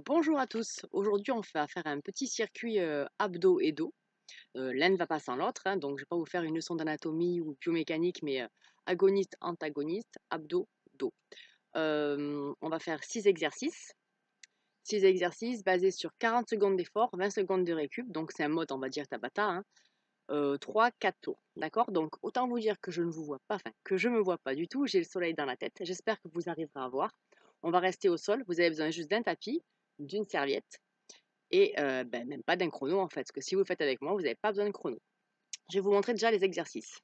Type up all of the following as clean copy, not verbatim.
Bonjour à tous. Aujourd'hui, on va faire un petit circuit abdos et dos. L'un ne va pas sans l'autre, hein, donc je ne vais pas vous faire une leçon d'anatomie ou biomécanique, mais agoniste, antagoniste, abdos, dos. On va faire 6 exercices. 6 exercices basés sur 40 secondes d'effort, 20 secondes de récup. Donc c'est un mode, on va dire, Tabata. Hein. 3-4 tours. D'accord. Donc autant vous dire que je ne vous vois pas, enfin que je ne me vois pas du tout. J'ai le soleil dans la tête. J'espère que vous arriverez à voir. On va rester au sol. Vous avez besoin juste d'un tapis, d'une serviette et même pas d'un chrono en fait, parce que si vous le faites avec moi, vous n'avez pas besoin de chrono. Je vais vous montrer déjà les exercices.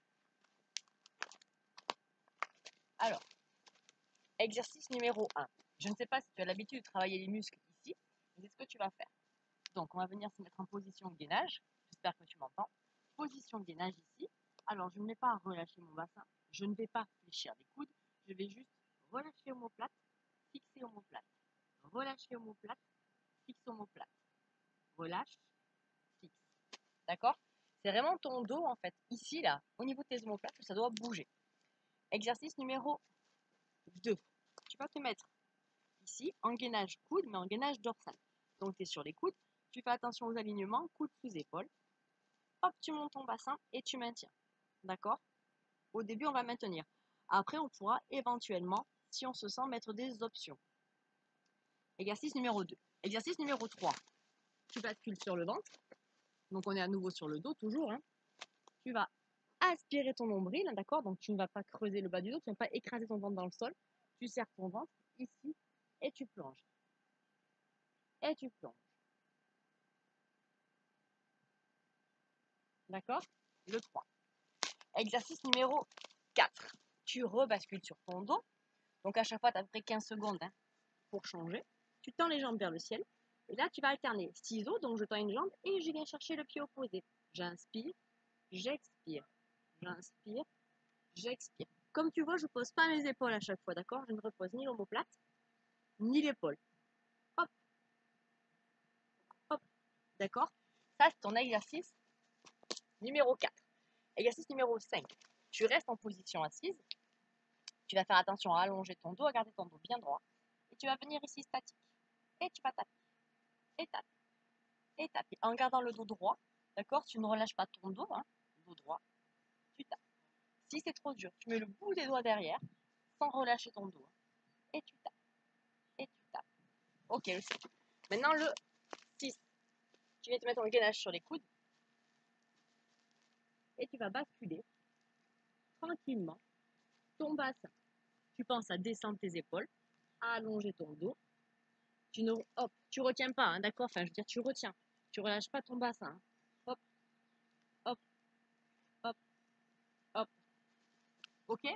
Alors, exercice numéro 1. Je ne sais pas si tu as l'habitude de travailler les muscles ici, mais c'est ce que tu vas faire. Donc, on va venir se mettre en position de gainage. J'espère que tu m'entends. Position de gainage ici. Alors, je ne vais pas relâcher mon bassin. Je ne vais pas fléchir les coudes. Je vais juste relâcher omoplate, fixer omoplate. Relâcher omoplate, fixe omoplate. Relâche, fixe. D'accord? C'est vraiment ton dos, en fait, ici, là, au niveau de tes omoplates, ça doit bouger. Exercice numéro 2. Tu vas te mettre ici en gainage coude, mais en gainage dorsal. Donc, tu es sur les coudes. Tu fais attention aux alignements, coude sous épaule. Hop, tu montes ton bassin et tu maintiens. D'accord? Au début, on va maintenir. Après, on pourra éventuellement, si on se sent, mettre des options. Exercice numéro 2. Exercice numéro 3. Tu bascules sur le ventre. Donc, on est à nouveau sur le dos, toujours. Hein. Tu vas aspirer ton nombril, d'accord? Donc, tu ne vas pas creuser le bas du dos, tu ne vas pas écraser ton ventre dans le sol. Tu serres ton ventre ici et tu plonges. Et tu plonges. D'accord? Le 3. Exercice numéro 4. Tu rebascules sur ton dos. Donc, à chaque fois, tu as à peu près 15 secondes hein, pour changer. Tu tends les jambes vers le ciel. Et là, tu vas alterner ciseaux, donc je tends une jambe et je viens chercher le pied opposé. J'inspire, j'expire. J'inspire, j'expire. Comme tu vois, je ne pose pas mes épaules à chaque fois, d'accord? Je ne repose ni l'omoplate, ni l'épaule. Hop, hop, d'accord? Ça, c'est ton exercice numéro 4. Exercice numéro 5. Tu restes en position assise. Tu vas faire attention à allonger ton dos, à garder ton dos bien droit. Et tu vas venir ici statique. Et tu vas taper. Et taper. Et taper. En gardant le dos droit, d'accord? Tu ne relâches pas ton dos, hein, dos droit. Tu tapes. Si c'est trop dur, tu mets le bout des doigts derrière, sans relâcher ton dos. Et tu tapes. Et tu tapes. Ok, le 5. Maintenant, le 6. Tu viens te mettre en gainage sur les coudes. Et tu vas basculer tranquillement ton bassin. Tu penses à descendre tes épaules, à allonger ton dos. Tu retiens pas, hein, d'accord? Enfin, je veux dire, tu retiens. Tu relâches pas ton bassin. Hein. Hop, hop, hop, hop. Ok?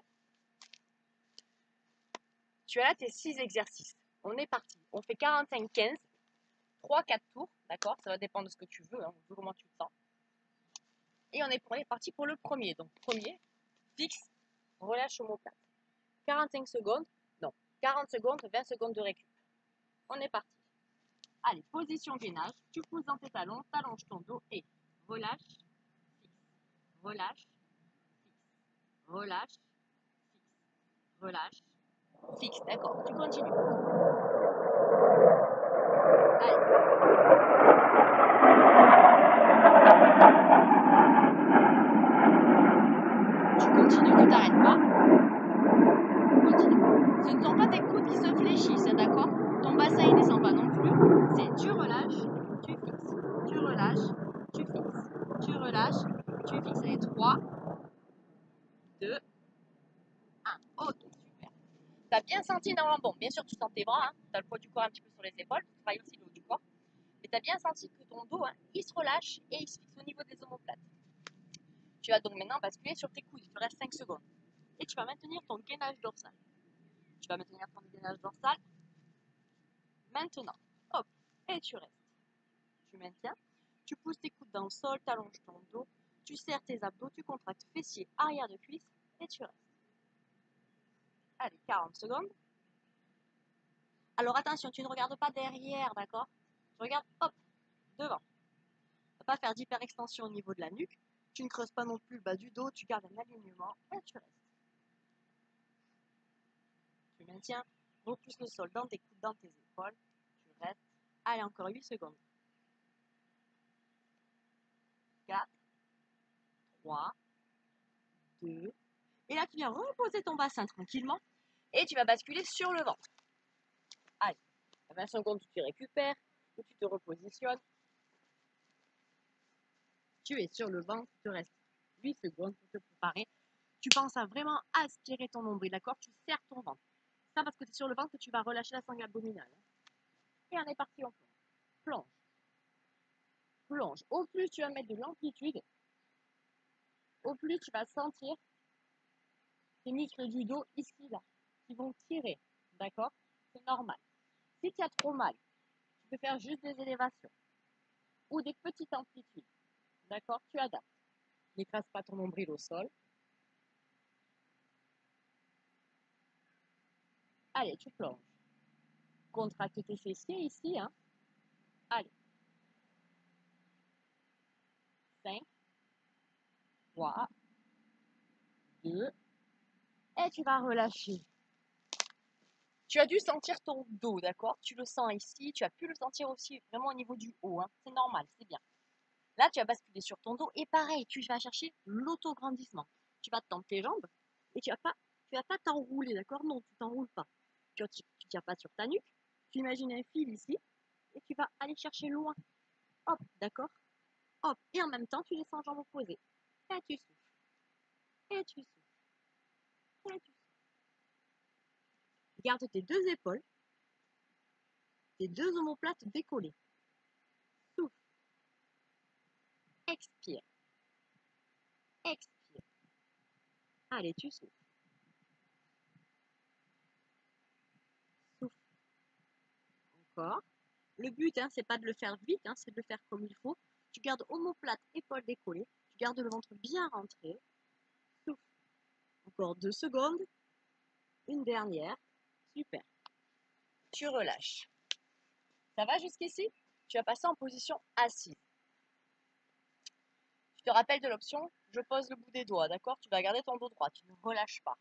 Tu as là tes 6 exercices. On est parti. On fait 45-15, 3-4 tours, d'accord? Ça va dépendre de ce que tu veux, hein, de comment tu te sens. Et on est parti pour le premier. Donc, premier, fixe, relâche omoplate. 45 secondes, non, 40 secondes, 20 secondes de récup. On est parti. Allez, position gainage, tu pousses dans tes talons, t'allonges ton dos et relâche, fixe, relâche, fixe, relâche, fixe, relâche, fixe. D'accord, tu continues. Allez. Tu continues, tu t'arrêtes pas. Continue. Ce ne sont pas tes coudes qui se fléchissent, d'accord? Ton bassin il descend pas non plus. C'est tu relâches, tu fixes. Tu relâches, tu fixes. Tu relâches, tu fixes. Allez, 3, 2, 1. Ok, super. Tu as bien senti normalement, bon, bien sûr tu sens tes bras, hein, tu as le poids du corps un petit peu sur les épaules, tu travailles aussi le haut du corps, mais tu as bien senti que ton dos, hein, il se relâche et il se fixe au niveau des omoplates. Tu vas donc maintenant basculer sur tes coudes, il te reste 5 secondes. Et tu vas maintenir ton gainage dorsal. Tu vas maintenir ton gainage dorsal. Maintenant, hop, et tu restes. Tu maintiens, tu pousses tes coudes dans le sol, tu allonges ton dos, tu serres tes abdos, tu contractes fessiers, arrière de cuisse et tu restes. Allez, 40 secondes. Alors attention, tu ne regardes pas derrière, d'accord? Tu regardes, hop, devant. Tu ne vas pas faire d'hyperextension au niveau de la nuque. Tu ne creuses pas non plus le bas du dos, tu gardes un alignement et tu restes. Tu maintiens, repousse le sol dans tes coudes, dans tes épaules. Tu restes. Allez, encore 8 secondes. 4, 3, 2. Et là, tu viens reposer ton bassin tranquillement et tu vas basculer sur le ventre. Allez, 20 secondes, tu récupères, ou tu te repositionnes. Tu es sur le ventre, il te reste 8 secondes pour te préparer. Tu penses à vraiment aspirer ton nombril, d'accord? Tu serres ton ventre. Ça, parce que tu es sur le ventre, que tu vas relâcher la sangle abdominale. Et on est parti, on plonge. Plonge. Plonge. Au plus tu vas mettre de l'amplitude, au plus tu vas sentir tes muscles du dos ici, là, qui vont tirer, d'accord? C'est normal. Si tu as trop mal, tu peux faire juste des élévations ou des petites amplitudes, d'accord? Tu adaptes. N'écrase pas ton nombril au sol. Allez, tu plonges. Contracte tes fessiers ici, hein? Allez. 5, 3, 2, et tu vas relâcher. Tu as dû sentir ton dos, d'accord? Tu le sens ici, tu as pu le sentir aussi vraiment au niveau du haut, hein? C'est normal, c'est bien. Là, tu vas basculer sur ton dos et pareil, tu vas chercher l'autograndissement. Tu vas tendre tes jambes et tu vas pas t'enrouler, d'accord? Non, tu t'enroules pas. Tu ne tiens pas sur ta nuque, tu imagines un fil ici et tu vas aller chercher loin. Hop, d'accord? Hop, et en même temps, tu descends jambes opposées. Et tu souffles. Et tu souffles. Et tu souffles. Garde tes deux épaules, tes deux omoplates décollées. Souffle. Expire. Expire. Allez, tu souffles. Souffle. Encore. Le but, hein, c'est pas de le faire vite, hein, c'est de le faire comme il faut. Tu gardes omoplate, épaules décollées. Tu gardes le ventre bien rentré. Souffle. Encore 2 secondes. Une dernière. Super. Tu relâches. Ça va jusqu'ici? Tu vas passer en position assise. Tu te rappelles de l'option, je pose le bout des doigts, d'accord? Tu vas garder ton dos droit, tu ne relâches pas.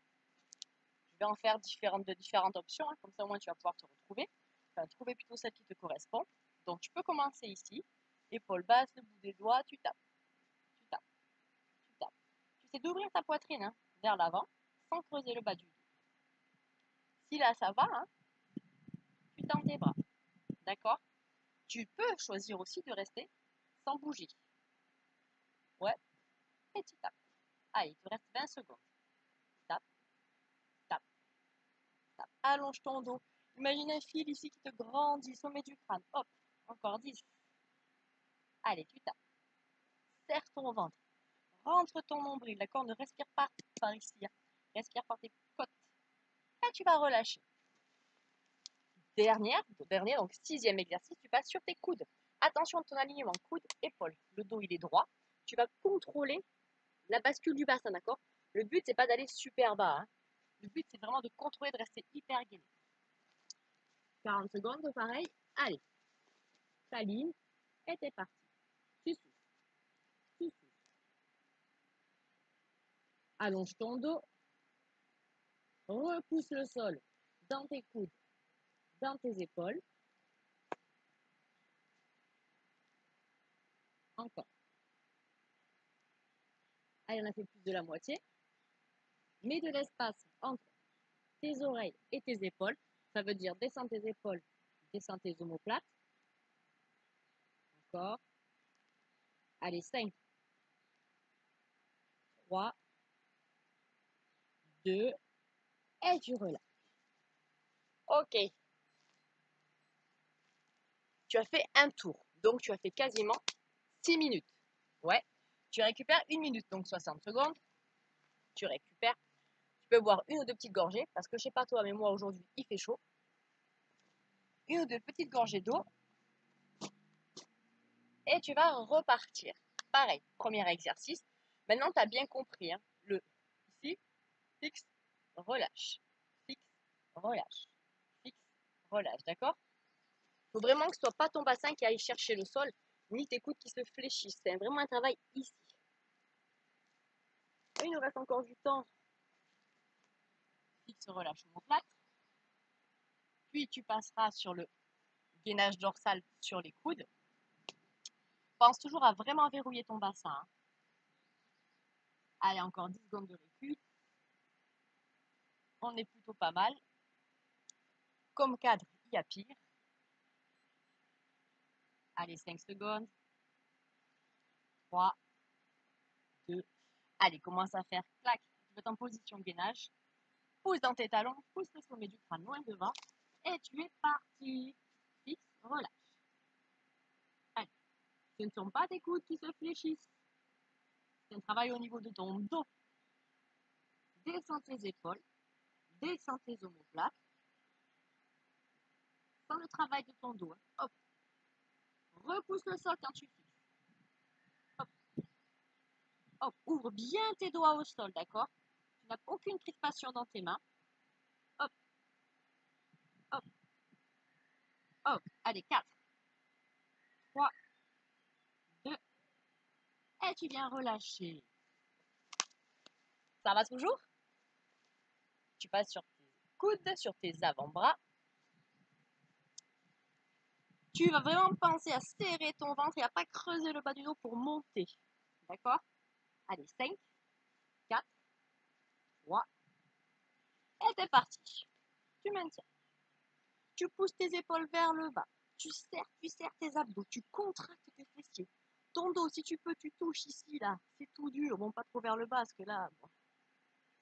Je vais en faire différentes options, hein, comme ça au moins tu vas pouvoir te retrouver. Tu vas trouver plutôt celle qui te correspond. Donc tu peux commencer ici, épaule basse, le bout des doigts, tu tapes, tu tapes, tu tapes. Tu essaies d'ouvrir ta poitrine, hein, vers l'avant, sans creuser le bas du dos. Si là ça va, hein, tu tends tes bras, d'accord? Tu peux choisir aussi de rester sans bouger. Ouais, et tu tapes. Allez, il te reste 20 secondes. Tape, tape, tape. Allonge ton dos. Imagine un fil ici qui te grandit au sommet du crâne. Hop, encore 10. Allez, tu tapes. Serre ton ventre. Rentre ton nombril, d'accord? Ne respire pas par ici. Hein. Respire par tes côtes. Là, tu vas relâcher. Dernier, donc 6e exercice, tu passes sur tes coudes. Attention à ton alignement, coude, épaule. Le dos, il est droit. Tu vas contrôler la bascule du bassin, d'accord? Le but, c'est pas d'aller super bas. Hein. Le but, c'est vraiment de contrôler, de rester hyper gainé. 40 secondes, pareil. Allez, t'alignes et t'es parti. Tu souffles, tu souffles. Allonge ton dos. Repousse le sol dans tes coudes, dans tes épaules. Encore. Allez, on a fait plus de la moitié. Mets de l'espace entre tes oreilles et tes épaules. Ça veut dire descends tes épaules, descends tes omoplates. Encore. Allez, 5, 3, 2, et tu relâches. Ok. Tu as fait un tour. Donc, tu as fait quasiment 6 minutes. Ouais. Tu récupères 1 minute, donc 60 secondes. Tu récupères. Tu peux boire une ou deux petites gorgées, parce que je sais pas toi, mais moi aujourd'hui, il fait chaud. Une ou deux petites gorgées d'eau. Et tu vas repartir. Pareil, premier exercice. Maintenant, tu as bien compris. Hein, le ici, fixe, relâche. Fixe, relâche. Fixe, relâche. D'accord? Il faut vraiment que ce ne soit pas ton bassin qui aille chercher le sol, ni tes coudes qui se fléchissent. C'est vraiment un travail ici. Il nous reste encore du temps. Fixe, relâche, omoplate. Puis tu passeras sur le gainage dorsal sur les coudes. Pense toujours à vraiment verrouiller ton bassin. Hein. Allez, encore 10 secondes de récup. On est plutôt pas mal. Comme cadre, il y a pire. Allez, 5 secondes. 3, 2. Allez, commence à faire clac. Tu es en position gainage. Pousse dans tes talons, pousse le sommet du crâne loin devant. Et tu es parti. Fixe, relâche. Allez, ce ne sont pas tes coudes qui se fléchissent. C'est un travail au niveau de ton dos. Descends tes épaules. Descends tes omoplates. Sans le travail de ton dos. Hein. Hop. Repousse le sol quand tu fixes. Hop. Hop. Ouvre bien tes doigts au sol, d'accord? Tu n'as aucune crispation dans tes mains. Hop. Hop. Hop. Allez, 4, 3, 2. Et tu viens relâcher. Ça va toujours? Tu passes sur tes coudes, sur tes avant-bras. Tu vas vraiment penser à serrer ton ventre et à ne pas creuser le bas du dos pour monter. D'accord? Allez, 5, 4, 3. Et c'est parti. Tu maintiens. Tu pousses tes épaules vers le bas. Tu serres tes abdos. Tu contractes tes fessiers. Ton dos, si tu peux, tu touches ici, là. C'est tout dur. Bon, pas trop vers le bas, parce que là, bon,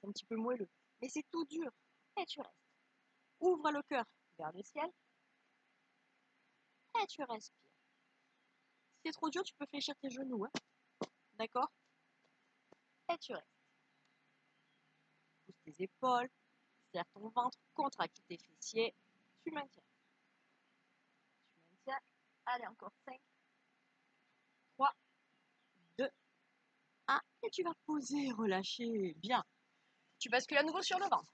c'est un petit peu moelleux. Mais c'est tout dur. Et tu restes. Ouvre le cœur vers le ciel. Et tu respires. Si c'est trop dur, tu peux fléchir tes genoux. Hein. D'accord? Et tu restes. Pousse tes épaules. Serre ton ventre. Contracte tes fessiers. Tu maintiens. Tu maintiens. Allez, encore 5, 3, 2, 1. Et tu vas poser, relâcher. Bien. Tu bascules à nouveau sur le ventre.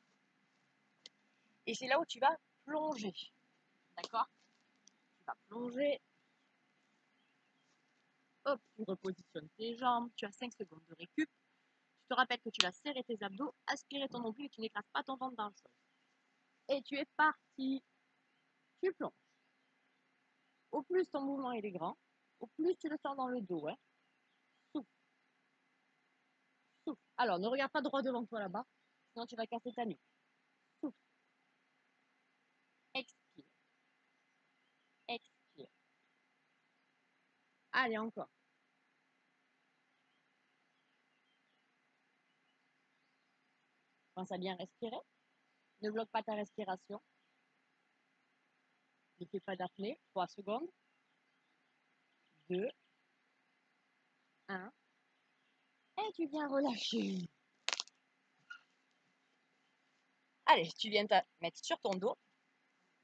Et c'est là où tu vas plonger. D'accord? Tu vas plonger. Hop, tu repositionnes tes jambes. Tu as 5 secondes de récup. Je te rappelle que tu vas serrer tes abdos, aspirer ton nombril et tu n'écrases pas ton ventre dans le sol. Et tu es parti. Tu plonges. Au plus ton mouvement il est grand, au plus tu le sens dans le dos. Hein. Souffle. Souffle. Alors, ne regarde pas droit devant toi là-bas, sinon tu vas casser ta nuque. Souffle. Expire. Expire. Allez, encore. Pense à bien respirer. Ne bloque pas ta respiration. Ne fais pas d'apnée. 3 secondes. 2, 1. Et tu viens relâcher. Allez, tu viens te mettre sur ton dos.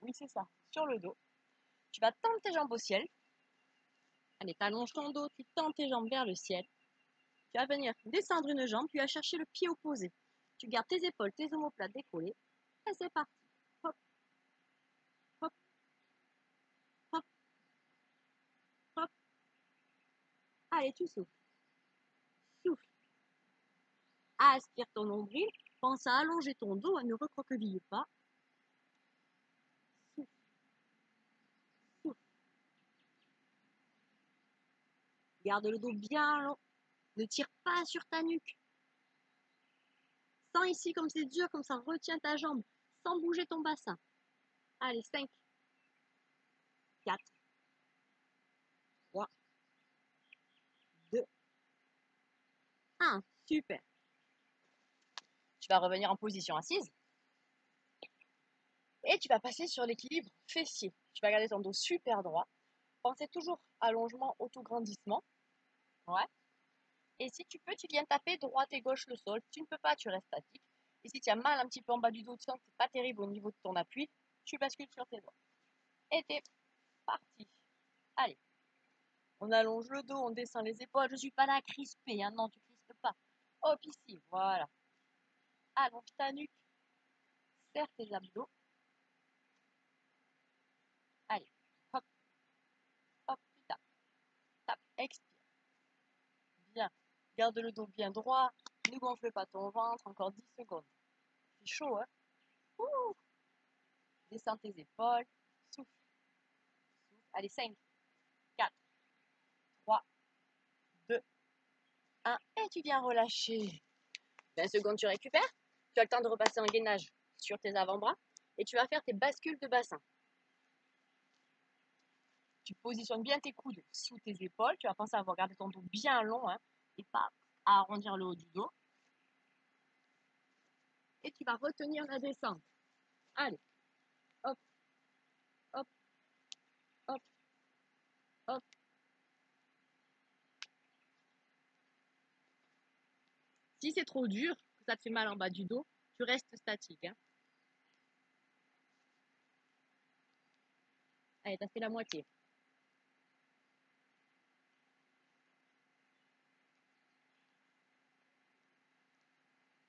Oui, c'est ça, sur le dos. Tu vas tendre tes jambes au ciel. Allez, tu allonges ton dos, tu tends tes jambes vers le ciel. Tu vas venir descendre une jambe, puis à chercher le pied opposé. Tu gardes tes épaules, tes omoplates décollées. Et c'est parti. Hop, hop, hop, hop. Allez, tu souffles. Souffle. Aspire ton nombril. Pense à allonger ton dos, ne recroqueville pas. Souffle. Souffle. Garde le dos bien long. Ne tire pas sur ta nuque. Sens ici comme c'est dur, comme ça retient ta jambe, sans bouger ton bassin. Allez, 5, 4, 3, 2, 1. Super. Tu vas revenir en position assise. Et tu vas passer sur l'équilibre fessier. Tu vas garder ton dos super droit. Pensez toujours allongement, autograndissement. Ouais. Et si tu peux, tu viens taper droite et gauche le sol. Si tu ne peux pas, tu restes statique. Et si tu as mal un petit peu en bas du dos, tu sens que c'est pas terrible au niveau de ton appui, tu bascules sur tes doigts. Et t'es parti. Allez. On allonge le dos, on descend les épaules. Je ne suis pas là à crisper. Hein. Non, tu ne crispes pas. Hop, ici. Voilà. Allonge ta nuque. Serre tes abdos. Allez. Hop. Hop. Tu tapes. Tape. Expire. Bien. Garde le dos bien droit. Ne gonfle pas ton ventre. Encore 10 secondes. C'est chaud, hein? Ouh. Descends tes épaules. Souffle. Allez, 5, 4, 3, 2, 1. Et tu viens relâcher. 20 secondes, tu récupères. Tu as le temps de repasser en gainage sur tes avant-bras. Et tu vas faire tes bascules de bassin. Tu positionnes bien tes coudes sous tes épaules. Tu vas penser à avoir gardé ton dos bien long, hein, et pas à arrondir le haut du dos. Et tu vas retenir la descente. Allez, hop, hop, hop, hop. Si c'est trop dur, que ça te fait mal en bas du dos, tu restes statique. Hein. Allez, t'as fait la moitié.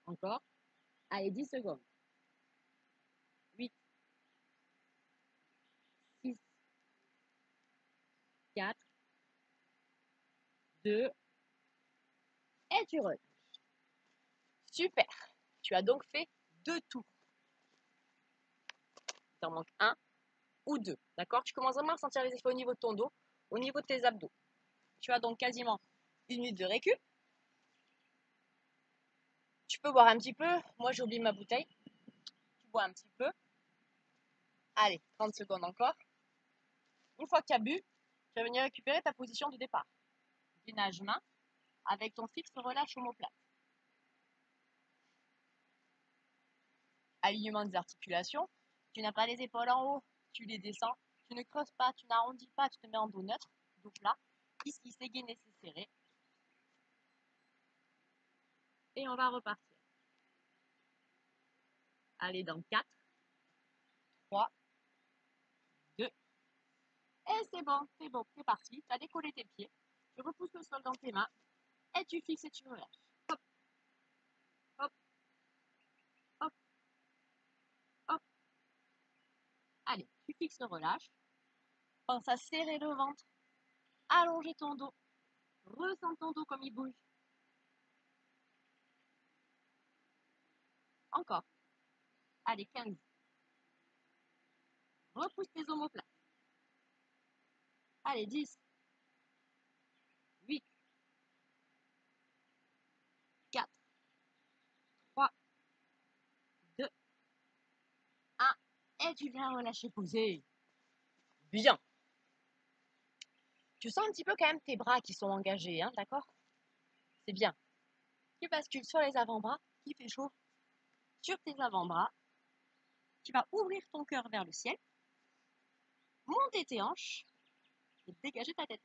Encore. Allez, 10 secondes. 8, 6, 4, 2, et tu relâches. Super. Tu as donc fait 2 tours. Il t'en manque 1 ou 2. D'accord? Tu commences vraiment à sentir les effets au niveau de ton dos, au niveau de tes abdos. Tu as donc quasiment 1 minute de récup. Tu peux boire un petit peu. Moi, j'ai oublié ma bouteille. Tu bois un petit peu. Allez, 30 secondes encore. Une fois que tu as bu, tu vas venir récupérer ta position de départ. Gainage main avec ton fixe relâche omoplate. Alignement des articulations. Tu n'as pas les épaules en haut, tu les descends. Tu ne creuses pas, tu n'arrondis pas, tu te mets en dos neutre, dos plat. Ici, c'est gainé, c'est serré. Et on va repartir. Allez, dans 4, 3, 2. Et c'est bon, c'est parti. Tu as décollé tes pieds. Tu repousses le sol dans tes mains. Et tu fixes et tu relâches. Hop, hop, hop, hop. Allez, tu fixes, relâche. Pense à serrer le ventre. Allonger ton dos. Ressens ton dos comme il bouge. Encore. Allez, 15. Repousse tes omoplates. Allez, 10. 8. 4. 3. 2. 1. Et tu viens relâcher, poser. Bien. Tu sens un petit peu quand même tes bras qui sont engagés, hein, d'accord? C'est bien. Tu bascules sur les avant-bras, qui fait chaud. Sur tes avant-bras, tu vas ouvrir ton cœur vers le ciel, monter tes hanches et dégager ta tête.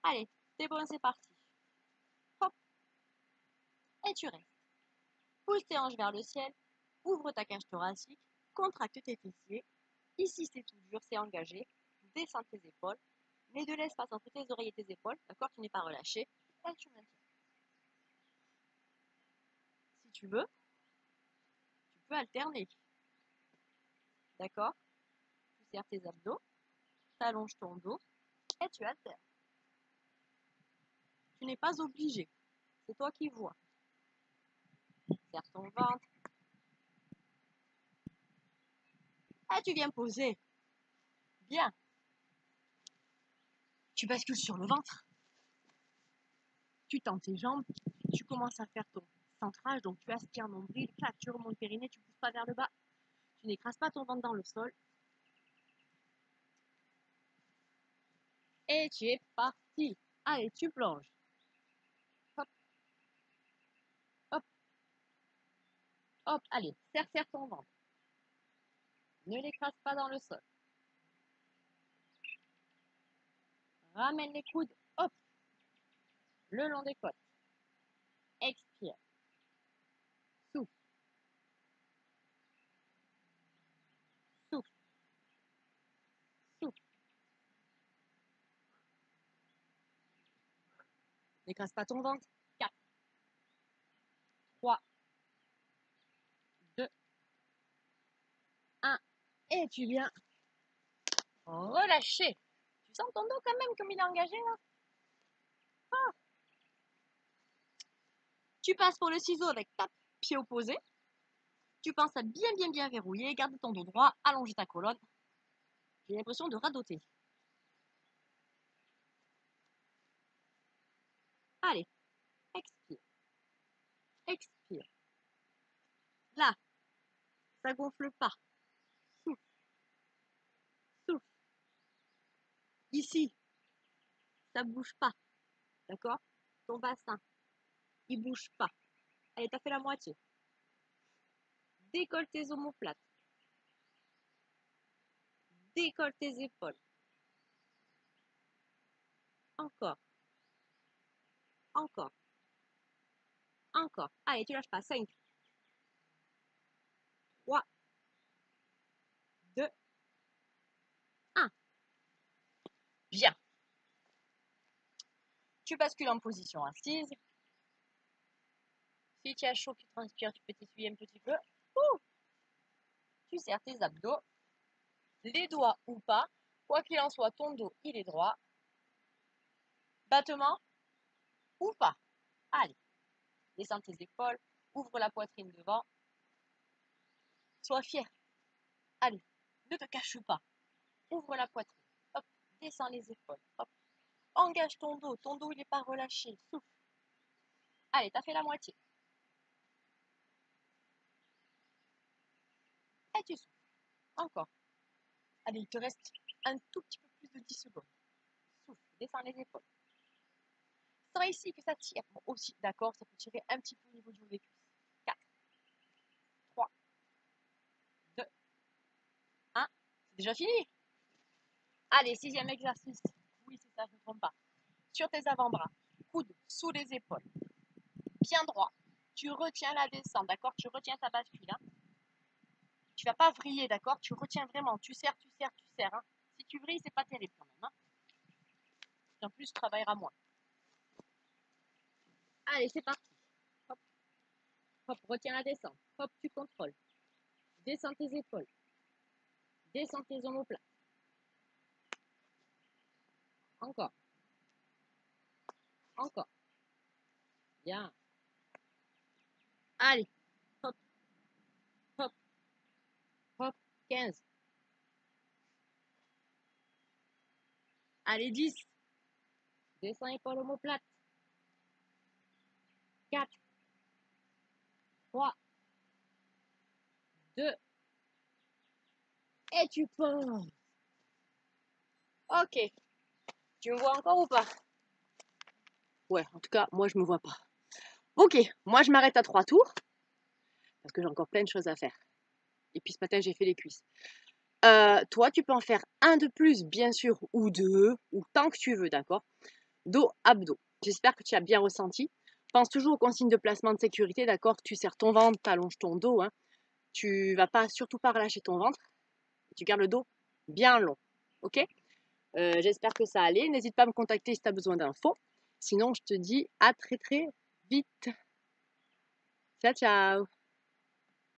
Allez, c'est bon, c'est parti. Hop. Et tu restes. Pousse tes hanches vers le ciel, ouvre ta cage thoracique, contracte tes fessiers. Ici, c'est tout dur, c'est engagé. Descends tes épaules, mets de l'espace entre tes oreilles et tes épaules, d'accord? Tu n'es pas relâché. Et tu maintiens. Si tu veux, tu peux alterner. D'accord? Tu serres tes abdos, tu allonges ton dos et tu alternes. Tu n'es pas obligé. C'est toi qui vois. Serre ton ventre. Et tu viens poser. Bien. Tu bascules sur le ventre. Tu tends tes jambes. Tu commences à faire ton centrage. Donc tu aspires nombril. Clac, tu remontes périnée. Tu ne pousses pas vers le bas. Tu n'écrases pas ton ventre dans le sol. Et tu es parti. Allez, tu plonges. Hop, hop, hop. Allez, serre ton ventre. Ne l'écrase pas dans le sol. Ramène les coudes. Hop. Le long des côtes. Expire. Souffle. Souffle. Souffle. N'écrase pas ton ventre. 4, 3, 2, 1. Et tu viens relâcher. Tu sens ton dos quand même comme il est engagé là? Ah. Tu passes pour le ciseau avec ta pied opposé. Tu penses à bien verrouiller. Garde ton dos droit. Allonger ta colonne. J'ai l'impression de radoter. Allez, expire. Expire. Là, ça gonfle pas. Souffle. Souffle. Ici, ça bouge pas. D'accord? Ton bassin, il bouge pas. Allez, t'as fait la moitié. Décolle tes omoplates. Décolle tes épaules. Encore. Encore. Encore. Allez, tu lâches pas. 5, 3, 2, 1. Bien. Tu bascules en position assise. Si tu as chaud, tu transpires, tu peux t'essuyer un petit peu. Ouh. Tu serres tes abdos. Les doigts ou pas. Quoi qu'il en soit, ton dos, il est droit. Battement ou pas. Allez. Descends tes épaules. Ouvre la poitrine devant. Sois fier. Allez. Ne te cache pas. Ouvre la poitrine. Hop. Descends les épaules. Hop. Engage ton dos. Ton dos, il n'est pas relâché. Souffle. Allez, t'as fait la moitié. Et tu souffles. Encore. Allez, il te reste un tout petit peu plus de 10 secondes. Souffle. Descends les épaules. C'est ici que ça tire. Bon, aussi, d'accord, ça peut tirer un petit peu au niveau du haut des cuisses. 4, 3, 2, 1. C'est déjà fini. Allez, 6e exercice. Oui, c'est ça, je ne me trompe pas. Sur tes avant-bras, coudes sous les épaules. Bien droit. Tu retiens la descente, d'accord? Tu retiens ta bascule. Hein. Tu ne vas pas vriller, d'accord? Tu retiens vraiment. Tu serres, tu serres, tu serres. Hein. Si tu vrilles, c'est pas terrible quand même. Hein. En plus, tu travailleras moins. Allez, c'est parti. Hop, hop, retiens la descente. Hop, tu contrôles. Descends tes épaules. Descends tes omoplates. Encore. Encore. Bien. Allez. Hop, hop, hop. 15. Allez, 10. Descends épaules omoplates. 4, 3, 2. Et tu poses. Ok. Tu me vois encore ou pas? Ouais, en tout cas, moi, je me vois pas. Ok, moi, je m'arrête à 3 tours. Parce que j'ai encore plein de choses à faire. Et puis ce matin, j'ai fait les cuisses. Toi, tu peux en faire un de plus, bien sûr, ou 2, ou tant que tu veux, d'accord? Dos, abdos. J'espère que tu as bien ressenti. Pense toujours aux consignes de placement de sécurité, d'accord? Tu serres ton ventre, tu allonges ton dos. Hein. Tu vas pas surtout pas relâcher ton ventre. Tu gardes le dos bien long. Ok? J'espère que ça allait. N'hésite pas à me contacter si tu as besoin d'infos. Sinon, je te dis à très très vite. Ciao, ciao!